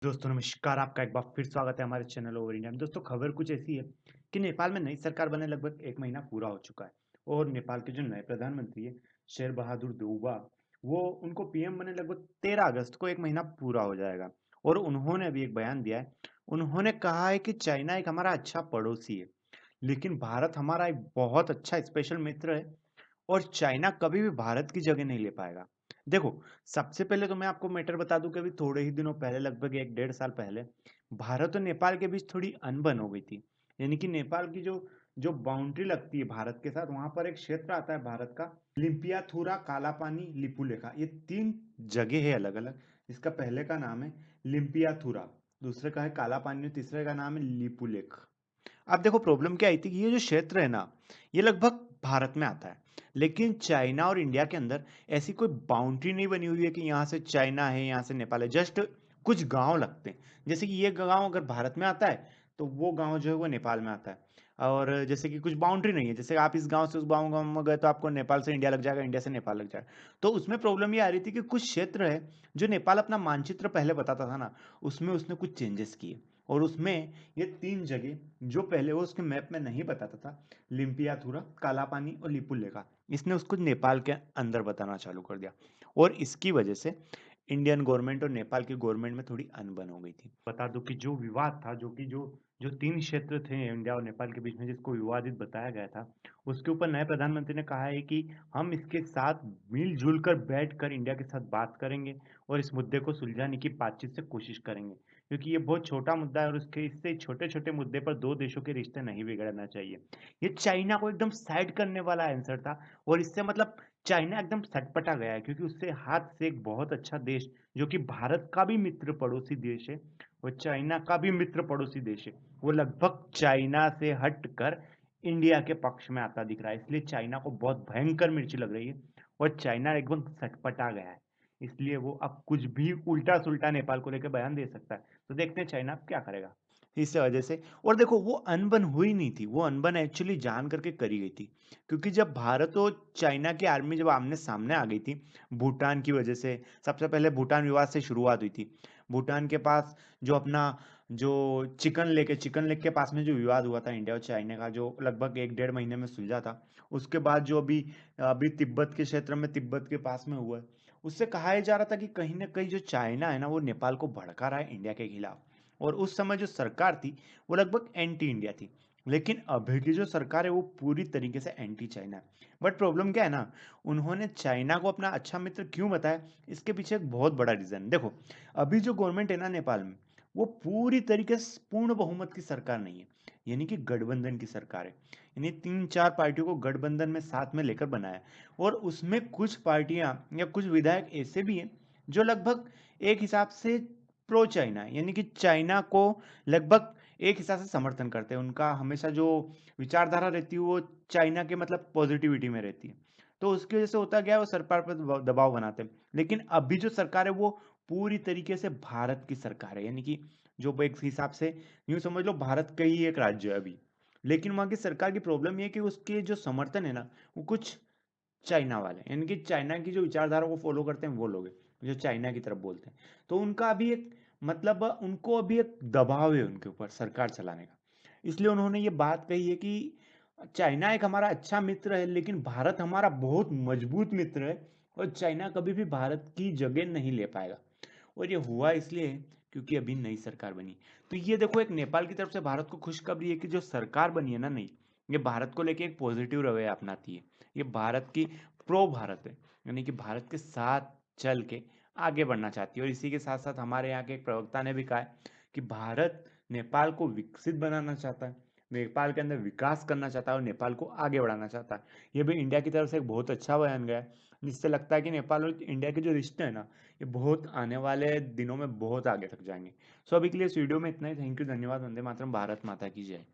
दोस्तों नमस्कार, आपका एक बार फिर स्वागत है हमारे चैनल ओवर इंडिया में। दोस्तों खबर कुछ ऐसी है कि नेपाल में नई सरकार बने लगभग 1 महीना पूरा हो चुका है और नेपाल के जो नए प्रधानमंत्री है शेर बहादुर देउबा, वो उनको पीएम बने लगभग 13 अगस्त को 1 महीना पूरा हो जाएगा। और उन्होंने अभी एक बयान दिया है। उन्होंने कहा है कि चाइना एक हमारा अच्छा पड़ोसी है, लेकिन भारत हमारा एक बहुत अच्छा स्पेशल मित्र है और चाइना कभी भी भारत की जगह नहीं ले पाएगा। देखो, सबसे पहले तो मैं आपको मैटर बता दूं कि अभी थोड़े ही दिनों पहले, लगभग 1 डेढ़ साल पहले, भारत और नेपाल के बीच थोड़ी अनबन हो गई थी। यानी कि नेपाल की जो जो बाउंड्री लगती है भारत के साथ, वहां पर एक क्षेत्र आता है भारत का, लिम्पियाथुरा, काला पानी, लिपुलेखा, ये 3 जगह है अलग अलग। इसका पहले का नाम है लिम्पियाथुरा, दूसरे का है काला पानी और तीसरे का नाम है लिपुलेख। अब देखो, प्रॉब्लम क्या आई थी कि ये जो क्षेत्र है ना, ये लगभग भारत में आता है, लेकिन चाइना और इंडिया के अंदर ऐसी कोई बाउंड्री नहीं बनी हुई है कि यहाँ से चाइना है, यहाँ से नेपाल है। जस्ट कुछ गांव लगते हैं। जैसे कि ये गांव अगर भारत में आता है तो वो गांव जो है वो नेपाल में आता है। और जैसे कि कुछ बाउंड्री नहीं है, जैसे आप इस गांव से उस गांव में गए तो आपको नेपाल से इंडिया लग जाएगा, इंडिया से नेपाल लग जाएगा। तो उसमें प्रॉब्लम ये आ रही थी कि कुछ क्षेत्र है जो नेपाल अपना मानचित्र पहले बताता था ना, उसमें उसने कुछ चेंजेस किए। और उसमें ये 3 जगह जो पहले वो उसके मैप में नहीं बताता था, लिम्पियाथुरा, काला पानी और लिपुलेखा, इसने उसको नेपाल के अंदर बताना चालू कर दिया। और इसकी वजह से इंडियन गवर्नमेंट और नेपाल की गवर्नमेंट में थोड़ी अनबन हो गई थी। बता दूं कि जो विवाद था, जो कि जो जो 3 क्षेत्र थे इंडिया और नेपाल के बीच में, जिसको विवादित बताया गया था, उसके ऊपर नए प्रधानमंत्री ने कहा है कि हम इसके साथ मिलजुल कर बैठ कर इंडिया के साथ बात करेंगे और इस मुद्दे को सुलझाने की बातचीत से कोशिश करेंगे, क्योंकि ये बहुत छोटा मुद्दा है और उसके इससे छोटे-छोटे मुद्दे पर 2 देशों के रिश्ते नहीं बिगड़ना चाहिए। ये चाइना को एकदम साइड करने वाला आंसर था और इससे मतलब चाइना एकदम सटपटा गया है, क्योंकि उससे हाथ से एक बहुत अच्छा देश, जो कि भारत का भी मित्र पड़ोसी देश है और चाइना का भी मित्र पड़ोसी देश है, वो लगभग चाइना से हटकर इंडिया के पक्ष में आता दिख रहा है। इसलिए चाइना को बहुत भयंकर मिर्ची लग रही है और चाइना एकदम सटपटा गया है। इसलिए वो अब कुछ भी उल्टा-सुल्टा नेपाल को लेके बयान दे सकता है। तो देखते हैं चाइना अब क्या करेगा इस वजह से। और देखो, वो अनबन हुई नहीं थी, वो अनबन एक्चुअली जान करके करी गई थी। क्योंकि जब भारत और चाइना की आर्मी जब आमने सामने आ गई थी भूटान की वजह से, सबसे पहले भूटान विवाद से शुरुआत हुई थी। भूटान के पास जो अपना जो चिकन लेक के पास में जो विवाद हुआ था इंडिया और चाइना का, जो लगभग 1 डेढ़ महीने में सुलझा था। उसके बाद जो अभी अभी तिब्बत के क्षेत्र में, तिब्बत के पास में हुआ है, उससे कहा यह जा रहा था कि कहीं ना कहीं जो चाइना है ना, वो नेपाल को भड़का रहा है इंडिया के खिलाफ। और उस समय जो सरकार थी वो लगभग एंटी इंडिया थी। लेकिन अभी की जो सरकार है वो पूरी तरीके से एंटी चाइना है। बट प्रॉब्लम क्या है ना, उन्होंने चाइना को अपना अच्छा मित्र क्यों बताया, इसके पीछे एक बहुत बड़ा रीजन। देखो, अभी जो गवर्नमेंट है ना नेपाल में, वो पूरी तरीके से पूर्ण बहुमत की सरकार नहीं है, यानी कि गठबंधन की सरकार है। यानी 3 4 पार्टियों को गठबंधन में साथ में लेकर बनाया है। और उसमें कुछ पार्टियां या कुछ विधायक ऐसे भी हैं जो लगभग एक हिसाब से प्रो चाइना है, यानी कि चाइना को लगभग एक हिसाब से समर्थन करते हैं। उनका हमेशा जो विचारधारा रहती है वो चाइना के मतलब पॉजिटिविटी में रहती है। तो उसकी वजह से होता क्या है, वो सरकार पर दबाव बनाते हैं। लेकिन अभी जो सरकार है वो पूरी तरीके से भारत की सरकार है, यानी कि जो एक हिसाब से यूं समझ लो भारत का ही एक राज्य है अभी। लेकिन वहां की सरकार की प्रॉब्लम ये है कि उसके जो समर्थन है ना, वो कुछ चाइना वाले, यानी कि चाइना की जो विचारधारा को फॉलो करते हैं वो लोग हैं, जो चाइना की तरफ बोलते हैं। तो उनका अभी एक मतलब उनको अभी एक दबाव है उनके ऊपर सरकार चलाने का। इसलिए उन्होंने ये बात कही है कि चाइना एक हमारा अच्छा मित्र है, लेकिन भारत हमारा बहुत मजबूत मित्र है और चाइना कभी भी भारत की जगह नहीं ले पाएगा। और ये हुआ इसलिए है क्योंकि अभी नई सरकार बनी। तो ये देखो, एक नेपाल की तरफ से भारत को खुशखबरी है कि जो सरकार बनी है ना नई, ये भारत को लेके एक पॉजिटिव रवैया अपनाती है। ये भारत की प्रो भारत है, यानी कि भारत के साथ चल के आगे बढ़ना चाहती है। और इसी के साथ साथ हमारे यहाँ के एक प्रवक्ता ने भी कहा है कि भारत नेपाल को विकसित बनाना चाहता है, नेपाल के अंदर विकास करना चाहता है और नेपाल को आगे बढ़ाना चाहता है। ये भी इंडिया की तरफ से एक बहुत अच्छा बयान गया है, जिससे लगता है कि नेपाल और इंडिया के जो रिश्ते हैं ना, ये बहुत आने वाले दिनों में बहुत आगे तक जाएंगे। सो अभी के लिए इस वीडियो में इतना ही। थैंक यू, धन्यवाद, वंदे मातरम, भारत माता की जय।